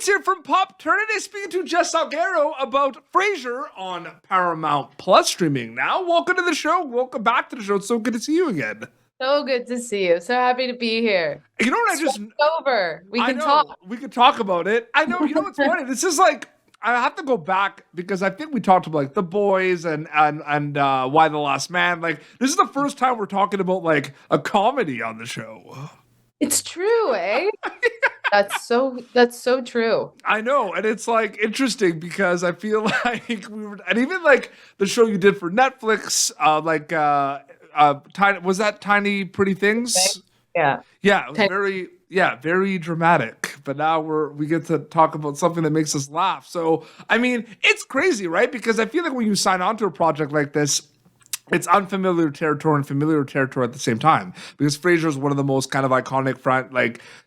It's here from Pop Eternity, speaking to Jess Salgueiro about Frasier on Paramount Plus streaming now. Welcome to the show. Welcome back to the show. It's so good to see you again. So good to see you. So happy to be here. You know what It's over. We I can know, talk. we could talk about it. I know, you know what's funny? This is like, I have to go back because I think we talked about like The Boys and Why the Last Man. Like, this is the first time we're talking about like a comedy on the show. It's true, eh? That's so true. I know, and it's like interesting because I feel like and even like the show you did for Netflix, was that Tiny Pretty Things? Yeah. Yeah, it was very dramatic. But now we get to talk about something that makes us laugh. So I mean, it's crazy, right? Because I feel like when you sign on to a project like this, it's unfamiliar territory and familiar territory at the same time, because Frasier is one of the most kind of iconic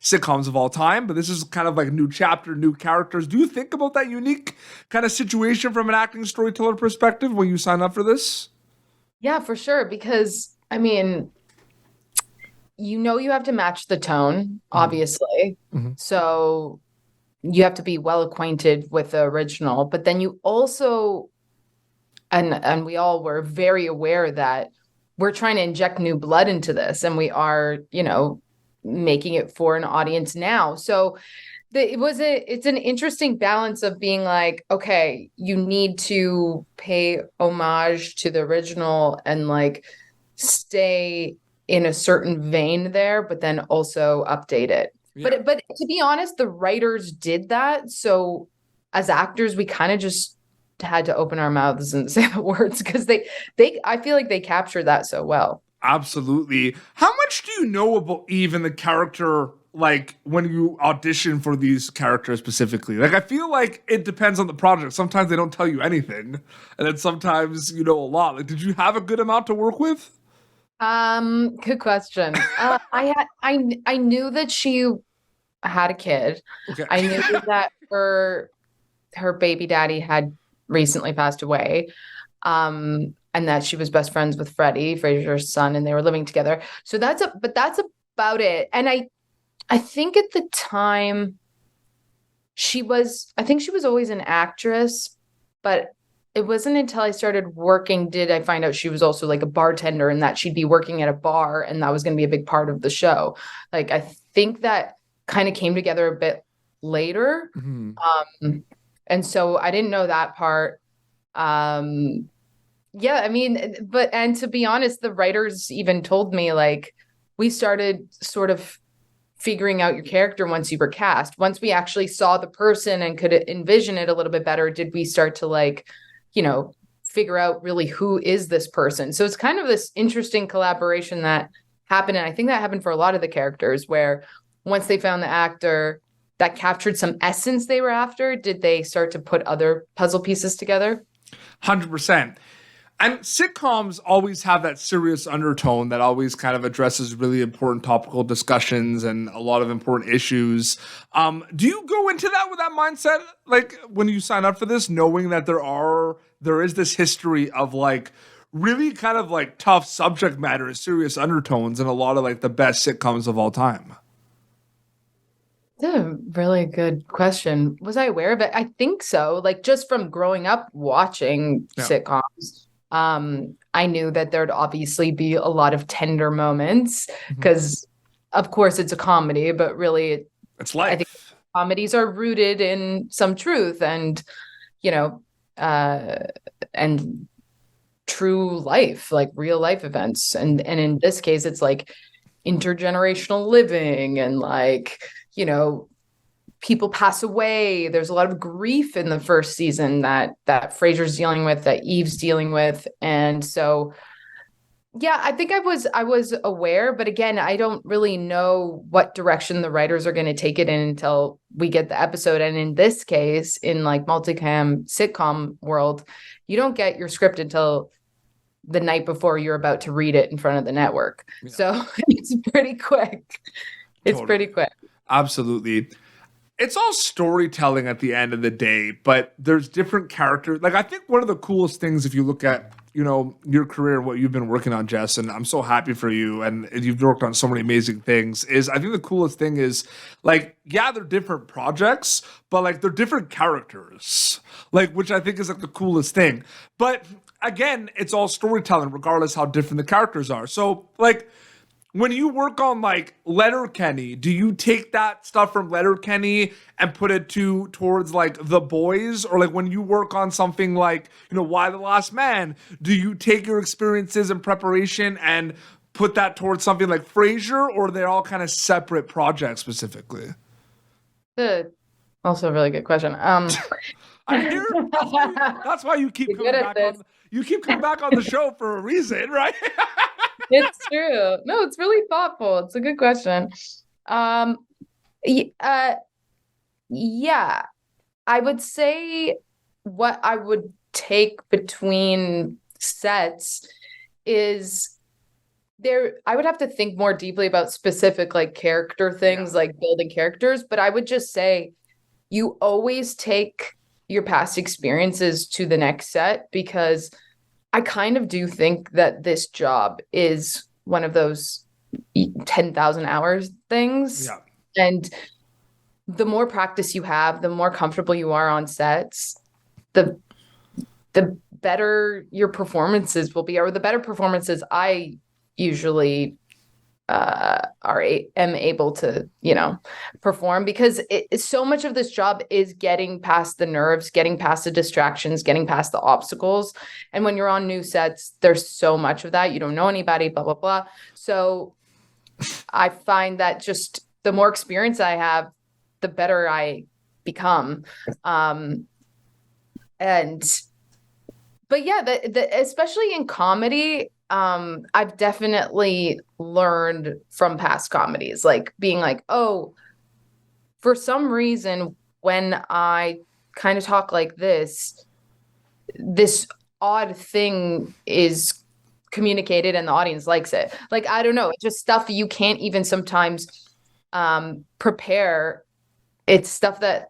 sitcoms of all time. But this is kind of like a new chapter, new characters. Do you think about that unique kind of situation from an acting storyteller perspective when you sign up for this? Yeah, for sure. Because I mean, you have to match the tone, obviously. Mm-hmm. So you have to be well acquainted with the original, but then you also and we all were very aware that we're trying to inject new blood into this, and we are, making it for an audience now. So it's an interesting balance of being like, okay, you need to pay homage to the original and like stay in a certain vein there, but then also update it. Yeah. But to be honest, the writers did that. So as actors, we kind of just had to open our mouths and say the words, because I feel like they captured that so well. Absolutely. How much do you know about even the character, like when you audition for these characters specifically? Like, I feel like it depends on the project. Sometimes they don't tell you anything, and then sometimes you know a lot. Like, did you have a good amount to work with? Good question. I knew that she had a kid. Okay. I knew that her baby daddy had recently passed away, and that she was best friends with Freddie, Frasier's son, and they were living together. So that's about it. And I think at the time she was always an actress, but it wasn't until I started working did I find out she was also like a bartender, and that she'd be working at a bar, and that was going to be a big part of the show. Like, I think that kind of came together a bit later. Mm-hmm. And so I didn't know that part. Yeah, I mean, and to be honest, the writers even told me, like, we started sort of figuring out your character once you were cast. Once we actually saw the person and could envision it a little bit better, did we start to like, figure out really who is this person. So it's kind of this interesting collaboration that happened. And I think that happened for a lot of the characters, where once they found the actor that captured some essence they were after, did they start to put other puzzle pieces together? 100%. And sitcoms always have that serious undertone that always kind of addresses really important topical discussions and a lot of important issues. Do you go into that with that mindset, like when you sign up for this, knowing that there is this history of like really kind of like tough subject matter, serious undertones in a lot of like the best sitcoms of all time? That's a really good question. Was I aware of it? I think so. Like, just from growing up watching sitcoms, I knew that there'd obviously be a lot of tender moments, because, of course, it's a comedy, but really, it's life. I think comedies are rooted in some truth and, and true life, like real life events. And in this case, it's like intergenerational living and like, people pass away. There's a lot of grief in the first season that Frasier's dealing with, that Eve's dealing with. And so, yeah, I think I was aware, but again, I don't really know what direction the writers are going to take it in until we get the episode. And in this case, in like multicam sitcom world, you don't get your script until the night before you're about to read it in front of the network. Yeah. So it's pretty quick. It's pretty quick. Absolutely. It's all storytelling at the end of the day, but there's different characters. Like, I think one of the coolest things, if you look at your career, what you've been working on, Jess, and I'm so happy for you. And you've worked on so many amazing things. Is I think the coolest thing is like, yeah, they're different projects, but like they're different characters, like which I think is like the coolest thing. But again, it's all storytelling, regardless how different the characters are. So like, when you work on like Letterkenny, do you take that stuff from Letterkenny and put it towards like The Boys? Or like when you work on something like, Why the Last Man, do you take your experiences and preparation and put that towards something like Frasier, or they're all kind of separate projects specifically? Also a really good question. I hear that's why you keep coming back on the show for a reason, right? It's true. No, it's really thoughtful. It's a good question. Yeah, I would say what I would take between sets is I would have to think more deeply about specific like character things, like building characters, but I would just say you always take your past experiences to the next set, because I kind of do think that this job is one of those 10,000 hours things. Yeah. And the more practice you have, the more comfortable you are on sets, the better your performances will be, or the better performances I usually am able to perform, because so much of this job is getting past the nerves, getting past the distractions, getting past the obstacles. And when you're on new sets, there's so much of that. You don't know anybody, blah blah blah. So I find that just the more experience I have, the better I become. But yeah, especially in comedy, I've definitely learned from past comedies, like being like, oh, for some reason, when I kind of talk like this odd thing is communicated and the audience likes it. Like, I don't know, it's just stuff you can't even sometimes prepare. It's stuff that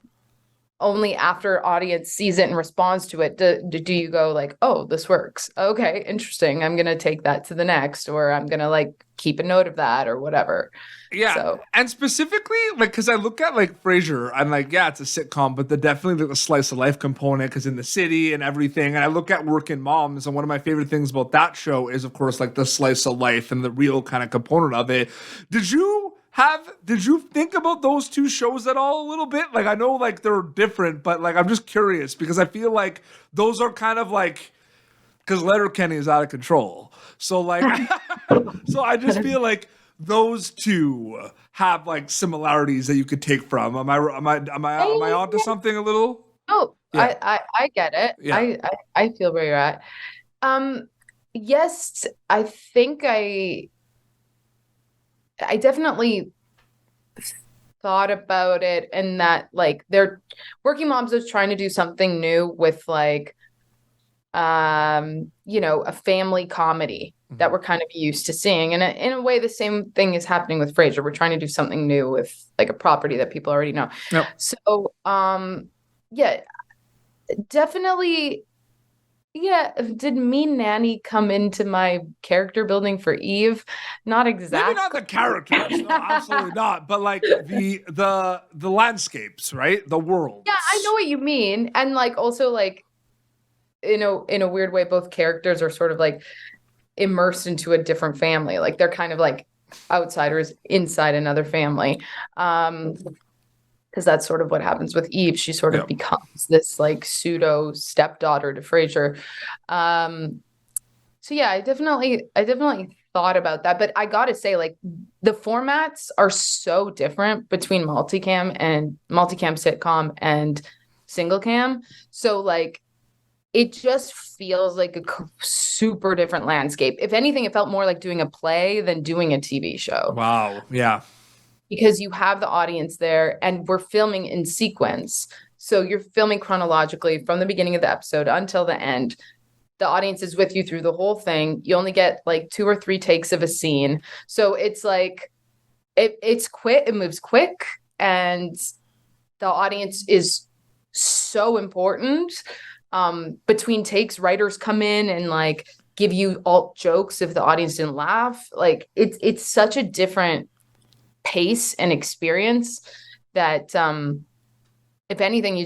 only after audience sees it and responds to it do you go like, oh, this works. Okay, interesting. I'm going to take that to the next, or I'm going to like keep a note of that or whatever. Yeah. So. And specifically, like, because I look at like Frasier, I'm like, yeah, it's a sitcom, but definitely the slice of life component, because in the city and everything. And I look at Working Moms, and one of my favorite things about that show is, of course, like the slice of life and the real kind of component of it. Did you think about those two shows at all a little bit? Like, I know like they're different, but like I'm just curious, because I feel like those are kind of like, because Letterkenny is out of control. So like so I just feel like those two have like similarities that you could take from. Am I onto something a little? Oh, Yeah. I get it. Yeah. I feel where you're at. Yes, I think I definitely thought about it, and that like they're Working Moms is trying to do something new with like a family comedy that we're kind of used to seeing, and in a way the same thing is happening with Frasier. We're trying to do something new with like a property that people already know. Yep. So yeah, definitely. Yeah, did Mean Nanny come into my character building for Eve? Not exactly. Maybe not the characters, no, absolutely not. But like the landscapes, right? The world. Yeah, I know what you mean. And like also like in a weird way, both characters are sort of like immersed into a different family. Like they're kind of like outsiders inside another family. Because that's sort of what happens with Eve. She sort of becomes this like pseudo stepdaughter to Frasier. So yeah, I definitely thought about that. But I gotta say, like, the formats are so different between multicam sitcom and single cam. So like it just feels like a super different landscape. If anything, it felt more like doing a play than doing a TV show. Wow. Yeah. Because you have the audience there and we're filming in sequence. So you're filming chronologically from the beginning of the episode until the end. The audience is with you through the whole thing. You only get like 2 or 3 takes of a scene. So it's like, it's quick, it moves quick, and the audience is so important. Between takes, writers come in and like give you alt jokes if the audience didn't laugh. Like it's such a different pace and experience that if anything, you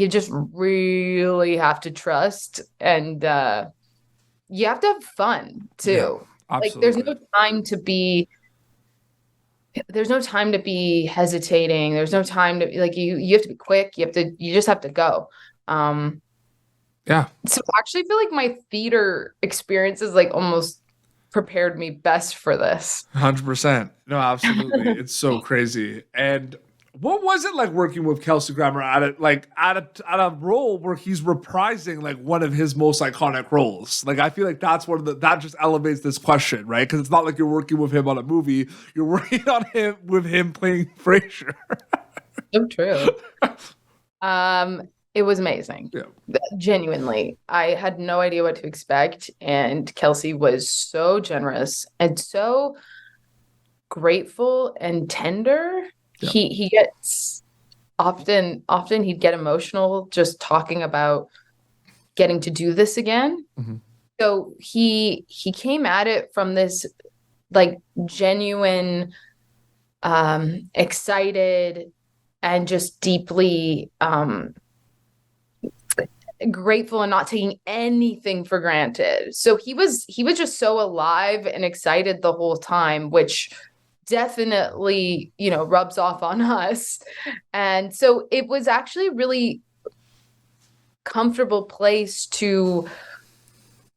just really have to trust, and you have to have fun too. Yeah, Like absolutely. there's no time to be hesitating. There's no time to like you have to be quick. You just have to go. Yeah, So I actually feel like my theater experience is like almost prepared me best for this. 100%. No, absolutely. It's so crazy. And what was it like working with Kelsey Grammer at a role where he's reprising like one of his most iconic roles? Like I feel like that's that just elevates this question, right? Because it's not like you're working with him on a movie; you're working on him with him playing Frasier. So true. It was amazing. Yeah. Genuinely. I had no idea what to expect. And Kelsey was so generous and so grateful and tender. Yeah. He gets often he'd get emotional just talking about getting to do this again. Mm-hmm. So he came at it from this like genuine, excited and just deeply grateful and not taking anything for granted. So he was just so alive and excited the whole time, which definitely, rubs off on us. And so it was actually really comfortable place to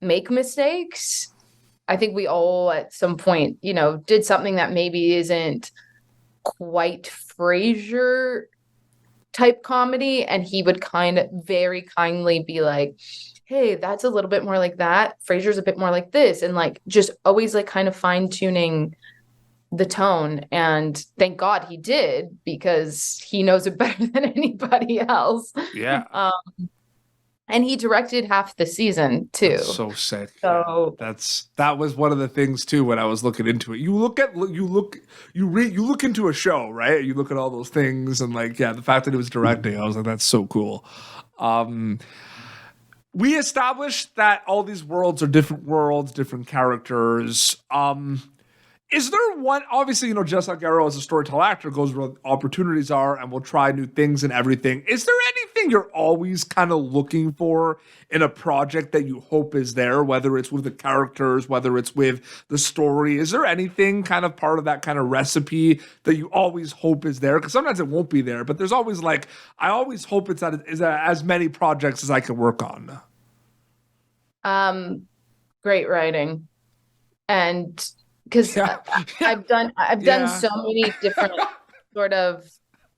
make mistakes. I think we all at some point, did something that maybe isn't quite Frasier type comedy, and he would kind of very kindly be like, hey, that's a little bit more like that. Frasier's a bit more like this. And like, just always like kind of fine tuning the tone. And thank God he did, because he knows it better than anybody else. Yeah. And he directed half the season too. That's so sick. So yeah. That was one of the things too when I was looking into it. You look into a show, right? You look at all those things, and like, yeah, the fact that he was directing, I was like, that's so cool. We established that all these worlds are different worlds, different characters. Is there one, obviously, Jess Salgueiro as a storyteller actor goes where opportunities are and will try new things and everything. Is there anything you're always kind of looking for in a project that you hope is there, whether it's with the characters, whether it's with the story? Is there anything kind of part of that kind of recipe that you always hope is there? Because sometimes it won't be there, but there's always like, I always hope it's as many projects as I can work on. Great writing. And because I've done so many different sort of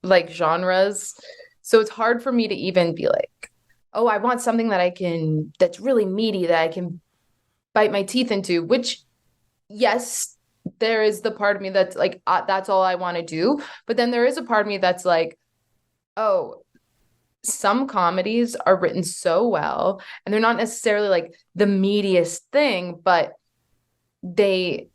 like genres. So it's hard for me to even be like, oh, I want something that's really meaty that I can bite my teeth into, which yes, there is the part of me that's like, that's all I want to do. But then there is a part of me that's like, oh, some comedies are written so well and they're not necessarily like the meatiest thing, but they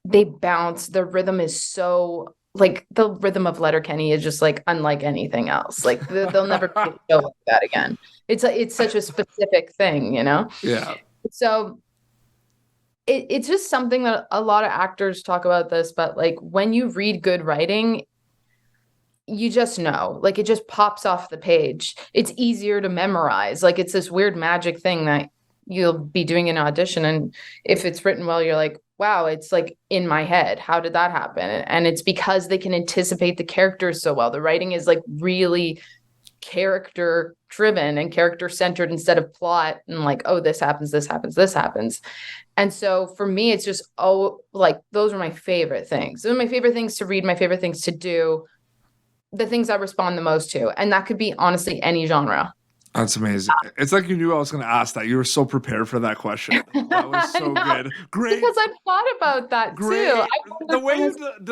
bounce. The rhythm is so like the rhythm of Letterkenny is just like unlike anything else. Like they'll never be a show like that again. It's such a specific thing, Yeah. So it's just something that a lot of actors talk about this, but like when you read good writing, you just know, like it just pops off the page. It's easier to memorize. Like it's this weird magic thing that you'll be doing an audition, and if it's written well, you're like, wow, it's like in my head. How did that happen? And it's because they can anticipate the characters so well. The writing is like really character driven and character centered instead of plot and like, oh, this happens, this happens, this happens. And so for me, it's just, like those are my favorite things. Those are my favorite things to read, my favorite things to do, the things I respond the most to. And that could be honestly any genre. That's amazing. It's like you knew I was going to ask that. You were so prepared for that question. That was so good. Great. Because I've thought about that too. The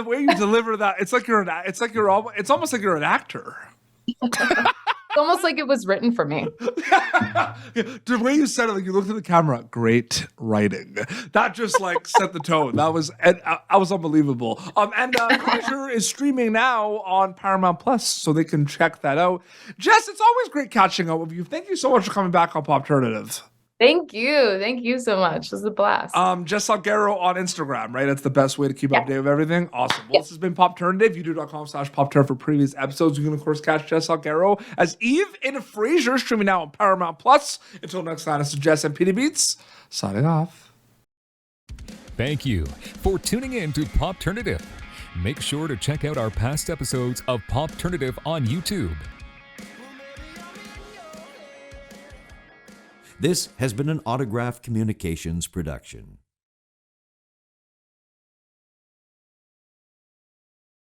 way you deliver that, it's almost like you're an actor. It's almost like it was written for me. The way you said it, like you looked at the camera, great writing. That just like set the tone. That was unbelievable. And Frasier is streaming now on Paramount Plus, so they can check that out. Jess, it's always great catching up with you. Thank you so much for coming back on Popternative. Thank you. Thank you so much. This is a blast. Jess Salgueiro on Instagram, right? That's the best way to keep up to date with everything. Awesome. Well, this has been Popternative. YouTube.com/Popturn for previous episodes. You can, of course, catch Jess Salgueiro as Eve in Frasier, streaming now on Paramount Plus. Until next time, this is Jess and PD Beats, signing off. Thank you for tuning in to Popternative. Make sure to check out our past episodes of Popternative on YouTube. This has been an Autograph Communications production.